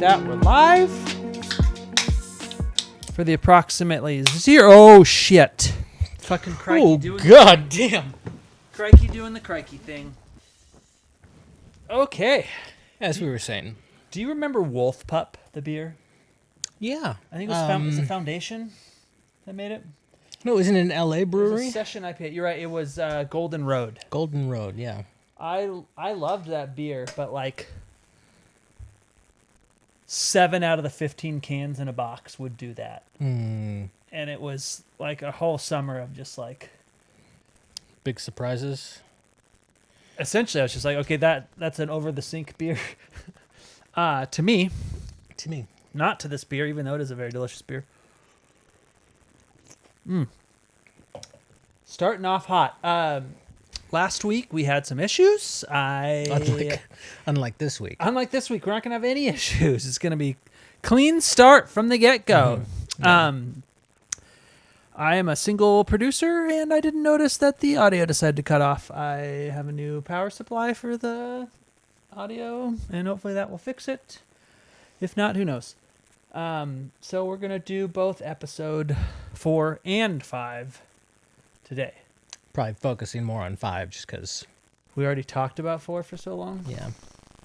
that, we're live for the approximately zero. Oh shit! Fucking crikey doing. God damn! Crikey doing the crikey thing. Okay. As we were saying. Do you remember Wolf Pup, the beer? Yeah. I think it was the Foundation that made it. No, it was in an LA brewery. It was a session IPA. You're right. It was Golden Road. Golden Road, yeah. I loved that beer, but like 7 out of the 15 cans in a box would do that. Mm. And it was like a whole summer of just like big surprises. Essentially, I was just like, okay, that's an over the sink beer. To me, not to this beer, even though it is a very delicious beer. Starting off hot. Last week we had some issues. Unlike this week. Unlike this week, we're not gonna have any issues. It's gonna be clean start from the get-go. Mm-hmm. I am a single producer, and I didn't notice that the audio decided to cut off. I have a new power supply for the audio, and hopefully that will fix it. If not, who knows? So we're gonna do both episode 4 and 5 today. Probably focusing more on 5 just because we already talked about 4 for so long. Yeah.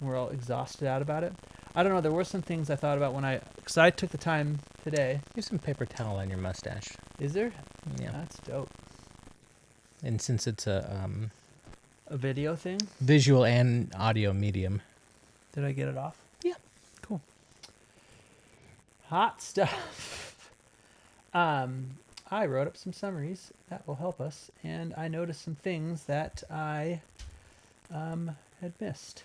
We're all exhausted out about it. I don't know. There were some things I thought about because I took the time today. There's some paper towel on your mustache. Is there? Yeah. That's dope. And since it's a video thing? Visual and audio medium. Did I get it off? Yeah. Cool. Hot stuff. I wrote up some summaries that will help us, and I noticed some things that I had missed.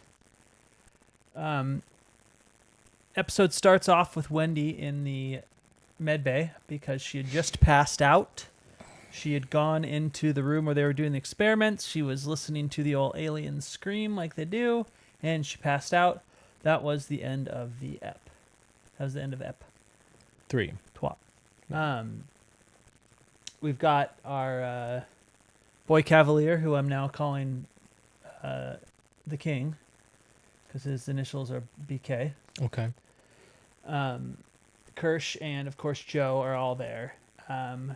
Episode starts off with Wendy in the med bay because she had just passed out. She had gone into the room where they were doing the experiments. She was listening to the old aliens scream like they do, and she passed out. That was the end of the ep. That was the end of ep. 3. Twat. We've got our boy Cavalier, who I'm now calling the King, because his initials are BK. Okay. Kirsch and, of course, Joe are all there. The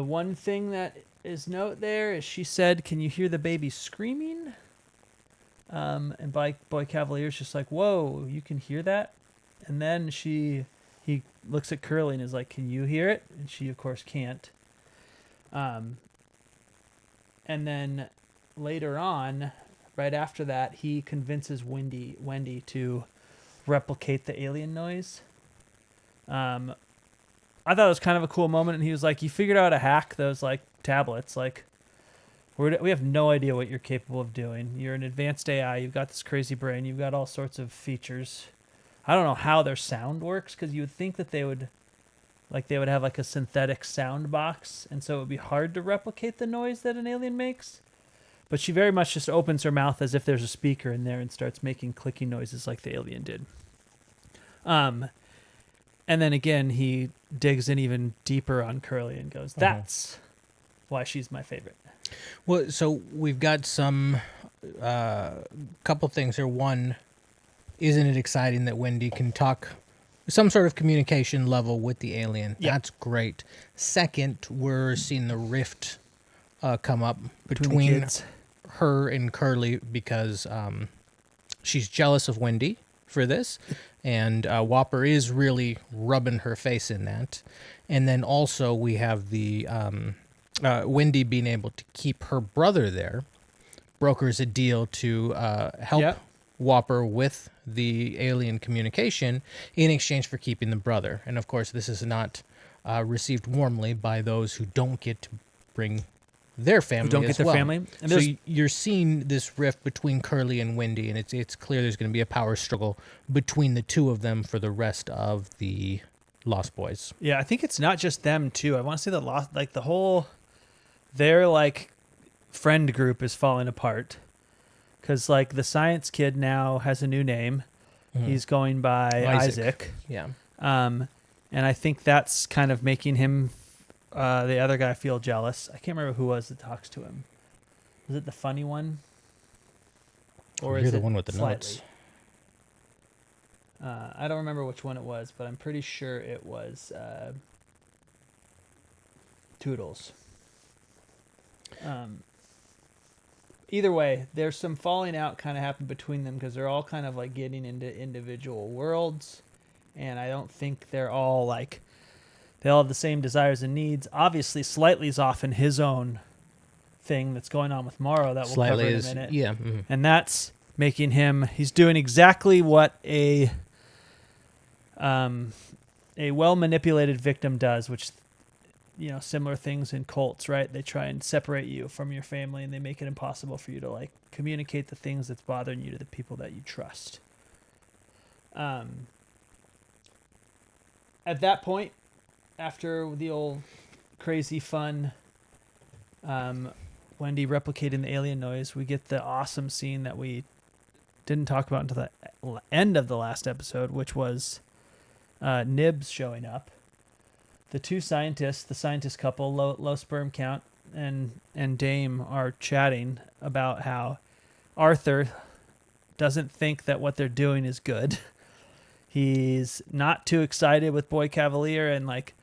one thing that is note there is she said, "Can you hear the baby screaming?" And boy Cavalier's just like, "Whoa, you can hear that?" And then he looks at Curly and is like, "Can you hear it?" And she, of course, can't. And then later on, right after that, he convinces Wendy to replicate the alien noise. I thought it was kind of a cool moment, and he was like, "You figured out a hack those like tablets. Like, we have no idea what you're capable of doing. You're an advanced AI. You've got this crazy brain. You've got all sorts of features. I don't know how their sound works, because you would think that they would have like a synthetic sound box, and so it would be hard to replicate the noise that an alien makes. But she very much just opens her mouth as if there's a speaker in there and starts making clicking noises like the alien did. And then again, he digs in even deeper on Curly and goes, "That's why she's my favorite." Well, so we've got some couple things here. One, isn't it exciting that Wendy can talk some sort of communication level with the alien? Yep. That's great. Second, we're seeing the rift come up between her and Curly because she's jealous of Wendy for this, and Whopper is really rubbing her face in that. And then also we have the Wendy being able to keep her brother there, brokers a deal to help Whopper with the alien communication in exchange for keeping the brother. And of course, this is not received warmly by those who don't get to bring their family family. And so you're seeing this rift between Curly and Wendy, and it's clear there's going to be a power struggle between the two of them for the rest of the Lost Boys. Yeah, I think it's not just them too. I want to say that the whole their like friend group is falling apart, because like the science kid now has a new name. Mm-hmm. He's going by Isaac. Yeah. And I think that's kind of making him. The other guy feel jealous. I can't remember who was that talks to him. Was it the funny one? Or you're the one with the notes. I don't remember which one it was, but I'm pretty sure it was Toodles. Either way, there's some falling out kind of happened between them because they're all kind of like getting into individual worlds, and I don't think they're all like they all have the same desires and needs. Obviously, Slightly's off in his own thing that's going on with Morrow that we'll Slightly cover in is, a minute. yeah. And that's making him, he's doing exactly what a well-manipulated victim does, which, you know, similar things in cults, right? They try and separate you from your family, and they make it impossible for you to like communicate the things that's bothering you to the people that you trust. At that point, after the old crazy fun Wendy replicating the alien noise, we get the awesome scene that we didn't talk about until the end of the last episode, which was Nibs showing up. The two scientists, the scientist couple, low sperm count, and Dame are chatting about how Arthur doesn't think that what they're doing is good. He's not too excited with Boy Cavalier, and like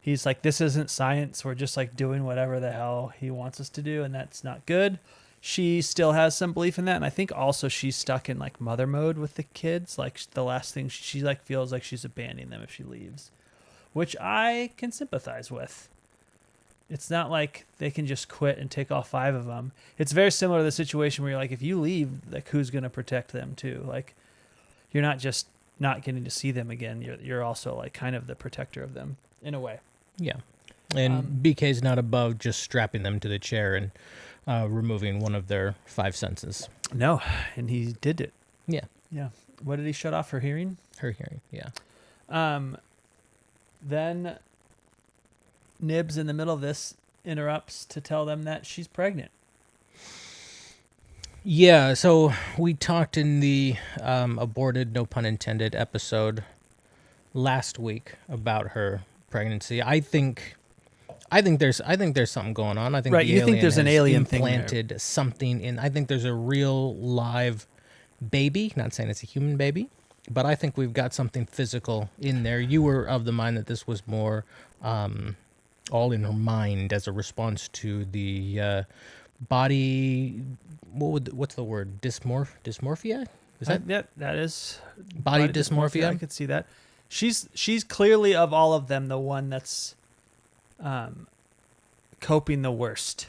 he's like, this isn't science. We're just like doing whatever the hell he wants us to do, and that's not good. She still has some belief in that, and I think also she's stuck in like mother mode with the kids. Like the last thing she like feels like she's abandoning them if she leaves, which I can sympathize with. It's not like they can just quit and take all 5 of them. It's very similar to the situation where you're like, if you leave, like who's going to protect them too? Like you're not just not getting to see them again. You're also like kind of the protector of them in a way. Yeah. And BK's not above just strapping them to the chair and removing one of their 5 senses. No, and he did it. Yeah. Yeah. What did he shut off? Her hearing? Her hearing, yeah. Then Nibs in the middle of this interrupts to tell them that she's pregnant. Yeah, so we talked in the aborted, no pun intended, episode last week about her pregnancy. I think there's something going on. I think right. The You think there's an alien thing implanted something in. I think there's a real live baby. Not saying it's a human baby, but I think we've got something physical in there. You were of the mind that this was more all in her mind as a response to the body. What's the word? Dysmorphia? Is that that is body dysmorphia? I could see that. She's clearly of all of them the one that's coping the worst.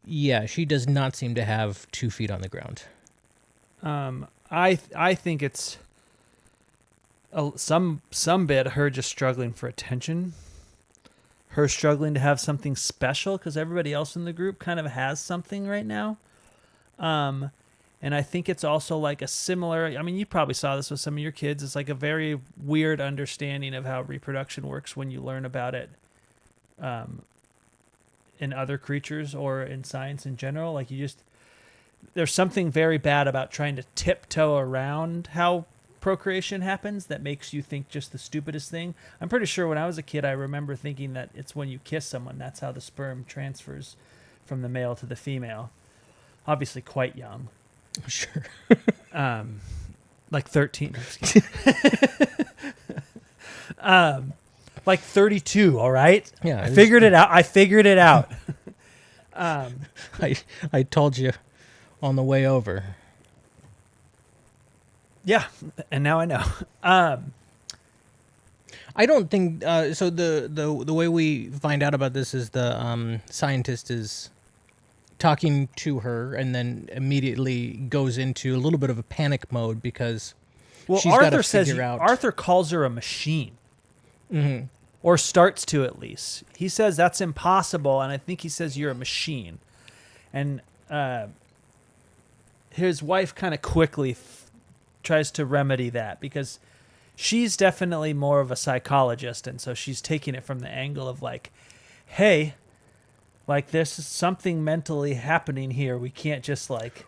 Yeah, she does not seem to have 2 feet on the ground. I think it's some bit her just struggling for attention. Her struggling to have something special because everybody else in the group kind of has something right now. And I think it's also like a similar, I mean, you probably saw this with some of your kids. It's like a very weird understanding of how reproduction works when you learn about it in other creatures or in science in general. Like there's something very bad about trying to tiptoe around how procreation happens that makes you think just the stupidest thing. I'm pretty sure when I was a kid, I remember thinking that it's when you kiss someone, that's how the sperm transfers from the male to the female. Obviously quite young. Sure. Like 13. Like 32, all right? Yeah. I figured it out. I told you on the way over. Yeah, and now I know. I don't think so. The way we find out about this is the scientist is talking to her and then immediately goes into a little bit of a panic mode because she's got to figure out. Arthur calls her a machine, Mm-hmm. or starts to at least. He says that's impossible, and I think he says you're a machine, and his wife kind of quickly tries to remedy that because she's definitely more of a psychologist, and so she's taking it from the angle of like, hey, like there's something mentally happening here. We can't just like.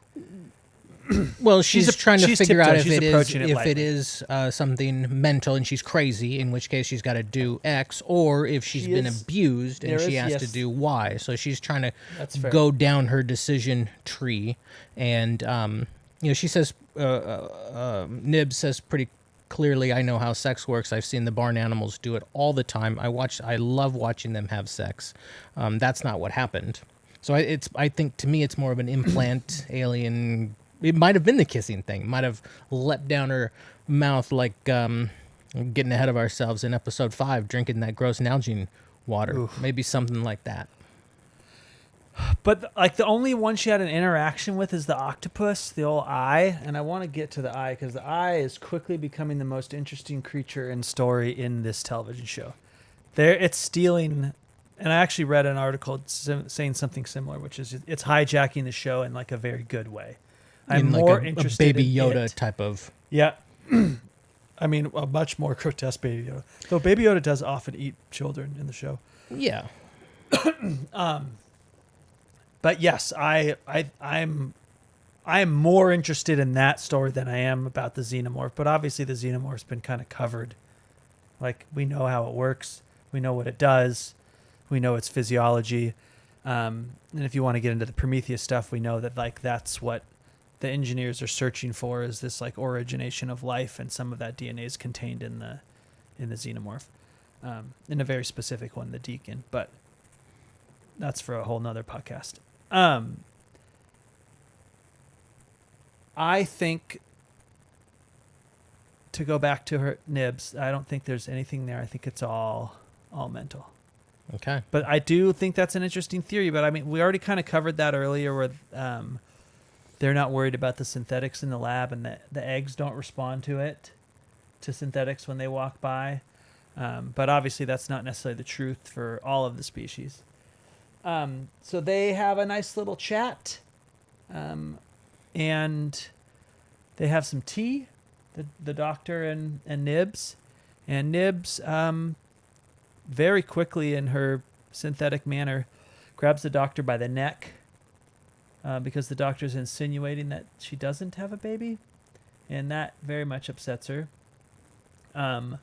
Well, she's trying to figure out if it lightly. is something mental and she's crazy, in which case she's got to do X, or if she's been abused and she has to do Y. So she's trying to go down her decision tree, and she says, Nib says pretty clearly I know how sex works. I've seen the barn animals do it all the time. I love watching them have sex. That's not what happened. So I think to me it's more of an implant alien. It might have been the kissing thing. Might have leapt down her mouth like getting ahead of ourselves in episode 5, drinking that gross Nalgene water. Oof. Maybe something like that. But like the only one she had an interaction with is the octopus, the old eye, and I want to get to the eye because the eye is quickly becoming the most interesting creature and story in this television show. It's stealing, and I actually read an article saying something similar, which is it's hijacking the show in like a very good way. I'm In like more a interested Baby in Yoda it. type of. Yeah. I mean, a much more grotesque Baby Yoda. Though Baby Yoda does often eat children in the show. Yeah. But yes, I'm more interested in that story than I am about the xenomorph. But obviously, the xenomorph's been kind of covered. Like we know how it works, we know what it does, we know its physiology, and if you want to get into the Prometheus stuff, we know that like that's what the engineers are searching for is this like origination of life, and some of that DNA is contained in the xenomorph, in a very specific one, the Deacon. But that's for a whole nother podcast. I think, to go back to her nibs, I don't think there's anything there. I think it's all mental. Okay. But I do think that's an interesting theory. But I mean, we already kind of covered that earlier, where they're not worried about the synthetics in the lab, and the eggs don't respond to synthetics when they walk by. But obviously, that's not necessarily the truth for all of the species. So they have a nice little chat, and they have some tea, the doctor and Nibs. And Nibs, very quickly in her synthetic manner, grabs the doctor by the neck, because the doctor's insinuating that she doesn't have a baby, and that very much upsets her. The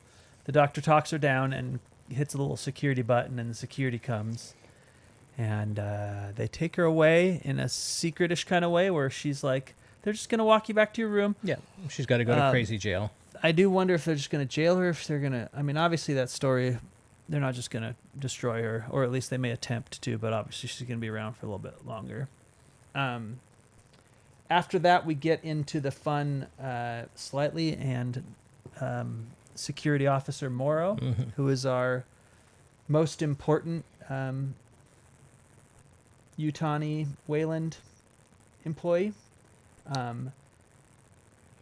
doctor talks her down and hits a little security button, and the security comes. And they take her away in a secretish kind of way where she's like, they're just going to walk you back to your room. Yeah. She's got to go to crazy jail. I do wonder if they're just going to jail her, if they're going to... I mean, obviously that story, they're not just going to destroy her, or at least they may attempt to, but obviously she's going to be around for a little bit longer. After that, we get into the fun slightly, and security officer Morrow, who is our most important... Utani Wayland employee.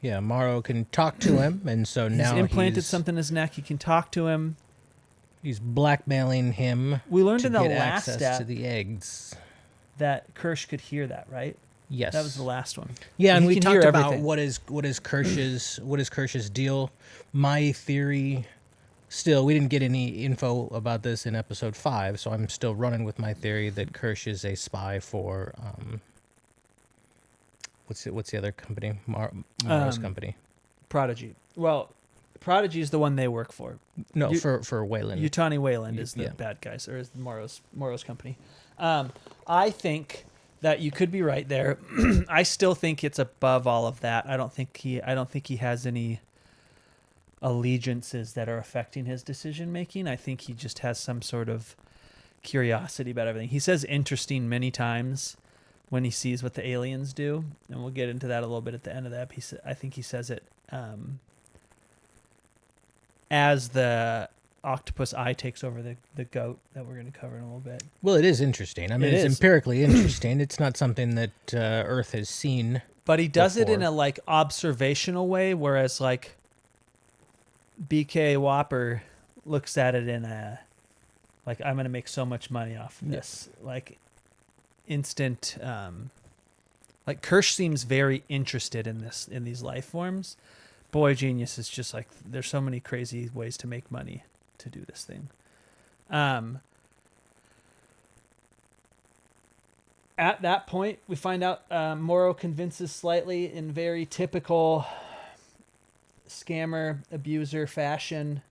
Yeah, Morrow can talk to him, and so now he's implanted something in his neck. He can talk to him. He's blackmailing him. We learned to in the get last access to the eggs. that Kirsch could hear that, right? Yes, that was the last one. Yeah, and he we can talked hear about everything. what is Kirsch's deal. My theory. Still, we didn't get any info about this in episode 5, so I'm still running with my theory that Kirsch is a spy for what's the other company? Morrow's company. Prodigy. Well, Prodigy is the one they work for. No, for Wayland. Utani Wayland is the bad guys, or is the Morrow's company. I think that you could be right there. I still think it's above all of that. I don't think he has any allegiances that are affecting his decision making. I think he just has some sort of curiosity about everything. He says interesting many times when he sees what the aliens do, and we'll get into that a little bit at the end of the episode. I think he says it as the octopus eye takes over the goat that we're going to cover in a little bit. Well, it is interesting. I mean, it's empirically interesting. It's not something that Earth has seen. But he does it in a like observational way, whereas like BK Whopper looks at it in a like, I'm going to make so much money off of this. Like instant, like Kirsch seems very interested in these life forms. Boy Genius is just like, there's so many crazy ways to make money to do this thing. At that point, we find out Morrow convinces slightly in very typical scammer, abuser fashion.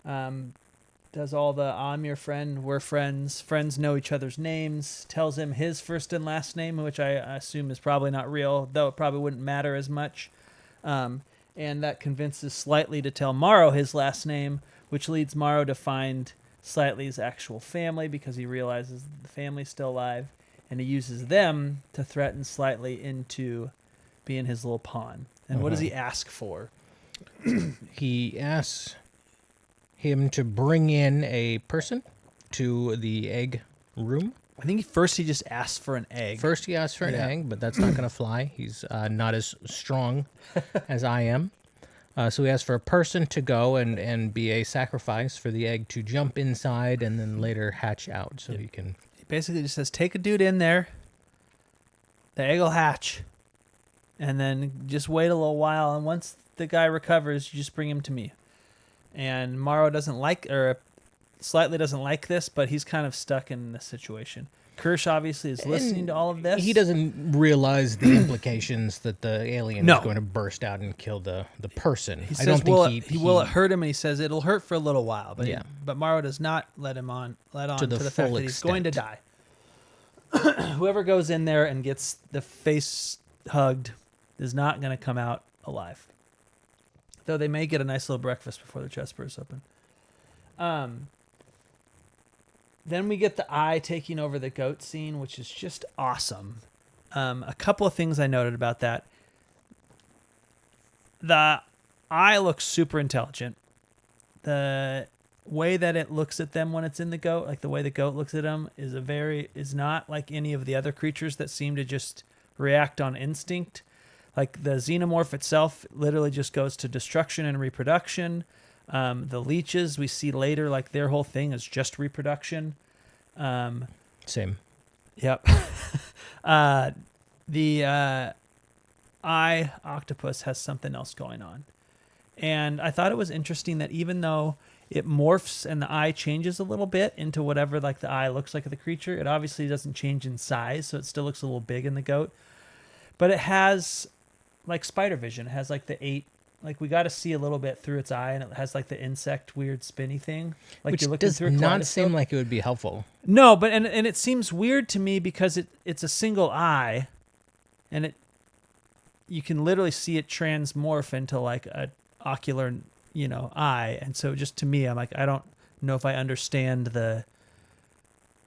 Does all the I'm your friend, we're friends, friends know each other's names, tells him his first and last name, which I assume is probably not real, though it probably wouldn't matter as much. and that convinces Slightly to tell Morrow his last name, which leads Morrow to find Slightly's actual family because he realizes the family's still alive, and he uses them to threaten Slightly into being his little pawn. And what does he ask for? He asks him to bring in a person to the egg room. I think first he just asks for an egg. First he asks for an egg, but that's not going to fly. He's not as strong as I am. So he asks for a person to go and be a sacrifice for the egg to jump inside and then later hatch out so he can... He basically just says, take a dude in there, the egg will hatch, and then just wait a little while, and once the guy recovers, you just bring him to me. And Morrow doesn't like, or Slightly doesn't like this, but he's kind of stuck in this situation. Kirsch obviously is listening to all of this. He doesn't realize the implications that the alien is going to burst out and kill the person. He says, I don't think will it hurt him? And he says it'll hurt for a little while. But but Morrow does not let on to the fact that he's going to die. Whoever goes in there and gets the face hugged is not going to come out alive. Though they may get a nice little breakfast before the chest bursts open. Then we get the eye taking over the goat scene, which is just awesome. A couple of things I noted about that. The eye looks super intelligent. The way that it looks at them when it's in the goat, like the way the goat looks at them, is not like any of the other creatures that seem to just react on instinct. Like the xenomorph itself literally just goes to destruction and reproduction. The leeches we see later, like their whole thing is just reproduction. Same. Yep. The eye octopus has something else going on. And I thought it was interesting that even though it morphs and the eye changes a little bit into whatever like the eye looks like of the creature, it obviously doesn't change in size, so it still looks a little big in the goat. But it has like spider vision. It has like the 8, like we got to see a little bit through its eye, and it has like the insect weird spinny thing. Like Which you're looking does through a not kaleidoscope. seem like it would be helpful. No, but and it seems weird to me because it's a single eye, and you can literally see it transmorph into like a ocular, eye. And so just to me, I'm like, I don't know if I understand the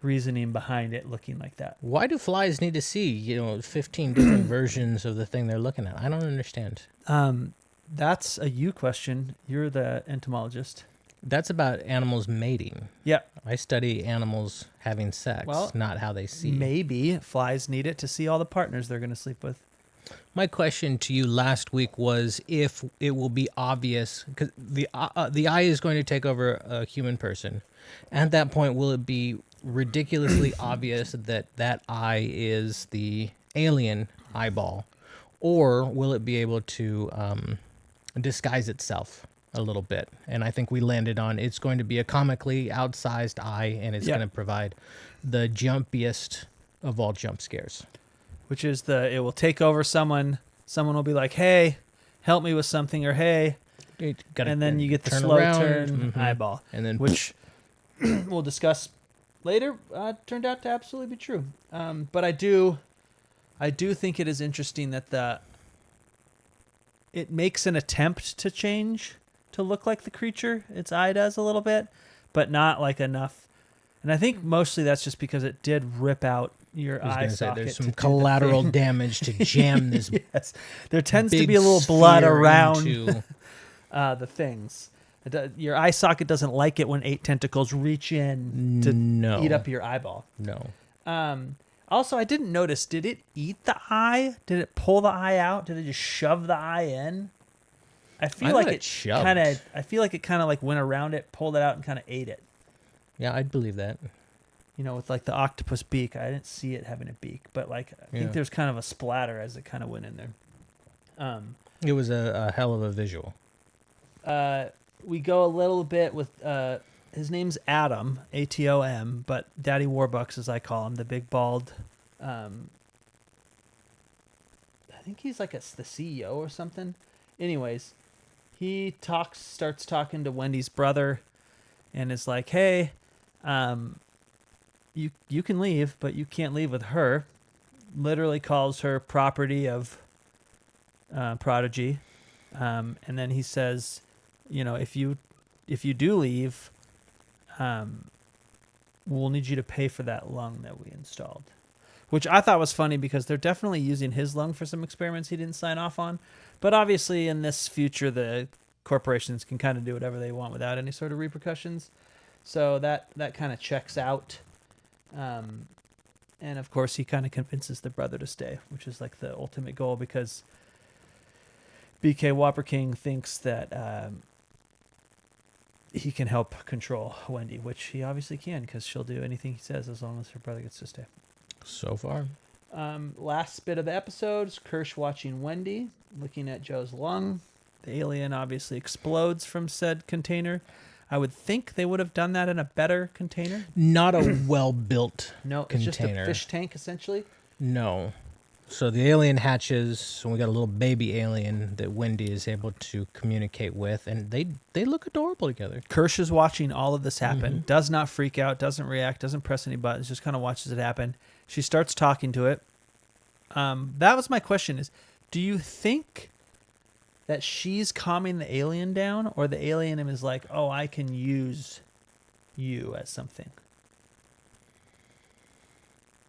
reasoning behind it looking like that. Why do flies need to see, 15 different versions of the thing they're looking at? I don't understand. That's a you question. You're the entomologist. That's about animals mating. Yeah. I study animals having sex, not how they see. Maybe flies need it to see all the partners they're going to sleep with. My question to you last week was if it will be obvious, because the eye is going to take over a human person. At that point, will it be ridiculously obvious that eye is the alien eyeball? Or will it be able to disguise itself a little bit? And I think we landed on it's going to be a comically outsized eye, and it's going to provide the jumpiest of all jump scares. Which is it will take over someone. Someone will be like, hey, help me with something, or hey. And then you get the slow turn eyeball. And then which we'll discuss later, turned out to absolutely be true. But I do think it is interesting that it makes an attempt to change to look like the creature. Its eye does a little bit, but not like enough. And I think mostly that's just because it did rip out your eye socket. There's some collateral damage to jam this. Yes, there tends to be a little blood around the things. Your eye socket doesn't like it when 8 tentacles reach in to eat up your eyeball. No. Also, I didn't notice. Did it eat the eye? Did it pull the eye out? Did it just shove the eye in? I feel like it kind of. I feel like it kind of like went around it, pulled it out, and kind of ate it. Yeah, I'd believe that. With like the octopus beak, I didn't see it having a beak, but like I think there's kind of a splatter as it kind of went in there. It was a hell of a visual. We go a little bit with his name's Adam, Atom, but Daddy Warbucks, as I call him, the big bald. I think he's like the CEO or something. Anyways, he starts talking to Wendy's brother, and is like, "Hey, you can leave, but you can't leave with her." Literally calls her property of Prodigy. And then he says, if you do leave, we'll need you to pay for that lung that we installed. Which I thought was funny because they're definitely using his lung for some experiments he didn't sign off on. But obviously in this future, the corporations can kind of do whatever they want without any sort of repercussions. So that kind of checks out. And of course, he kind of convinces the brother to stay, which is like the ultimate goal because BK Whopper King thinks that he can help control Wendy, which he obviously can because she'll do anything he says as long as her brother gets to stay. So far. Last bit of the episode is Kirsch watching Wendy, looking at Joe's lung. The alien obviously explodes from said container. I would think they would have done that in a better container. Not a well-built No, it's container. just a fish tank, essentially. No. So the alien hatches, and we got a little baby alien that Wendy is able to communicate with, and they look adorable together. Kirsch is watching all of this happen, does not freak out, doesn't react, doesn't press any buttons, just kind of watches it happen. She starts talking to it. That was my question is, do you think that she's calming the alien down, or the alien is like, oh, I can use you as something?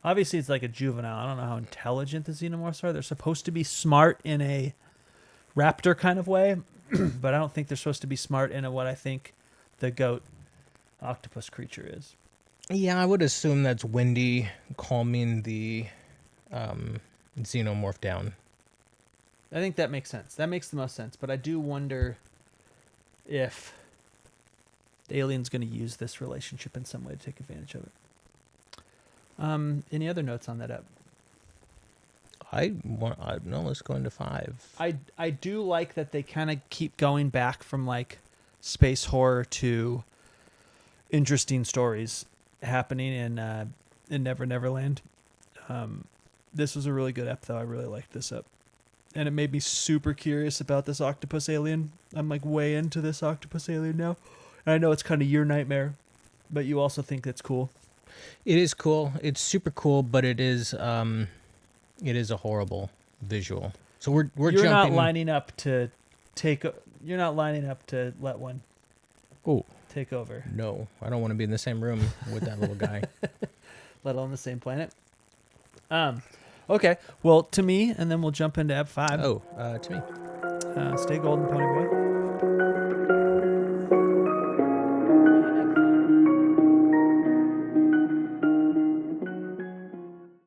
Obviously, it's like a juvenile. I don't know how intelligent the xenomorphs are. They're supposed to be smart in a raptor kind of way, but I don't think they're supposed to be smart in what I think the goat octopus creature is. Yeah, I would assume that's Wendy calming the xenomorph down. I think that makes sense. That makes the most sense. But I do wonder if the alien's going to use this relationship in some way to take advantage of it. Any other notes on that app? No, let's go into 5. I do like that they kind of keep going back from like space horror to interesting stories happening in Never Neverland. This was a really good ep, though. I really liked this ep. And it made me super curious about this octopus alien. I'm like way into this octopus alien now. And I know it's kind of your nightmare, but you also think that's cool. It is cool. It's super cool, but it is a horrible visual. So we're You're jumping. not lining up to You're not lining up to let one take over. No, I don't want to be in the same room with that little guy. Let alone the same planet. Okay. Well, to me, and then we'll jump into Ep 5. To me. Stay golden, Pony Boy.